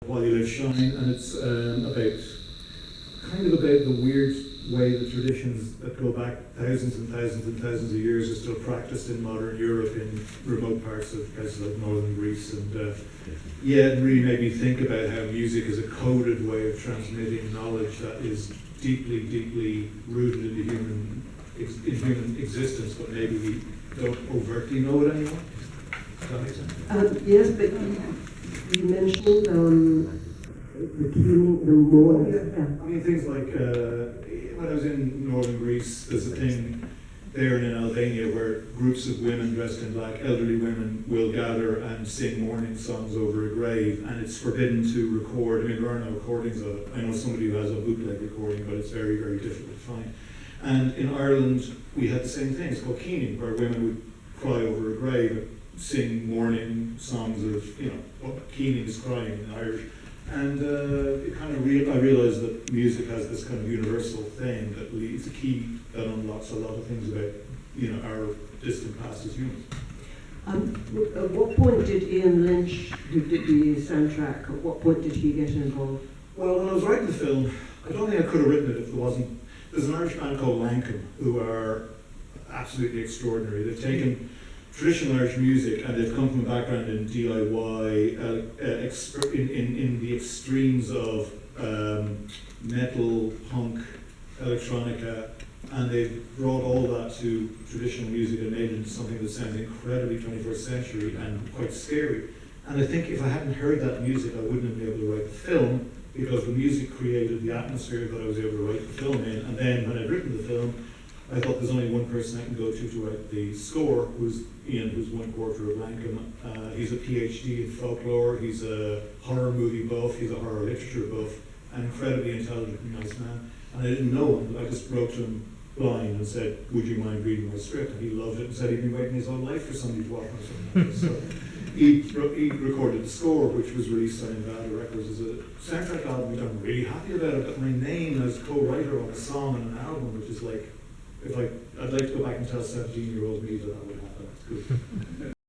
While You Live Shine, and it's kind of about the weird way the traditions that go back thousands and thousands and thousands of years are still practiced in modern Europe in remote parts of places like northern Greece. And it really made me think about how music is a coded way of transmitting knowledge that is deeply, deeply rooted in human existence, but maybe we don't overtly know it anymore. Does that make sense? Yes, but you mentioned the tuning, the more. I mean, things like when I was in northern Greece, there's a thing there in Albania where groups of women dressed in black, elderly women, will gather and sing morning songs over a grave, and it's forbidden to record. I mean, there are no recordings of it. I know somebody who has a bootleg recording, but it's very, very difficult to find. And in Ireland, we had the same thing. It's called keening, where women would cry over a grave and sing morning songs of, what keening is crying in Irish. And it kind of I realized that music has this kind of universal thing that it's a key that unlocks a lot of things about, our distant past as humans. At what point did Ian Lynch, who did the soundtrack, at what point did he get involved? Well, when I was writing the film, I don't think I could have written it if there wasn't. There's an Irish band called Lankum who are absolutely extraordinary. They've taken traditional Irish music and they've come from a background in DIY, in the extremes of metal, punk, electronica, and they've brought all that to traditional music and made it into something that sounds incredibly 21st century and quite scary. And I think if I hadn't heard that music, I wouldn't have been able to write the film, because the music created the atmosphere that I was able to write the film in. And then when I'd written the film, I thought there's only one person I can go to write the score, who's Ian, who's one quarter of Lankum. He's a PhD in folklore, he's a horror movie buff, he's a horror literature buff, an incredibly intelligent and nice man. And I didn't know him, I just wrote to him blind and said, would you mind reading my script? And he loved it and said he'd been waiting his whole life for somebody to walk on something like this. So he recorded the score, which was released on Invada Records as a soundtrack album, which I'm really happy about. I've got my name as co-writer on a song and an album, which is like, I'd like to go back and tell 17-year-old me that would happen. It's good.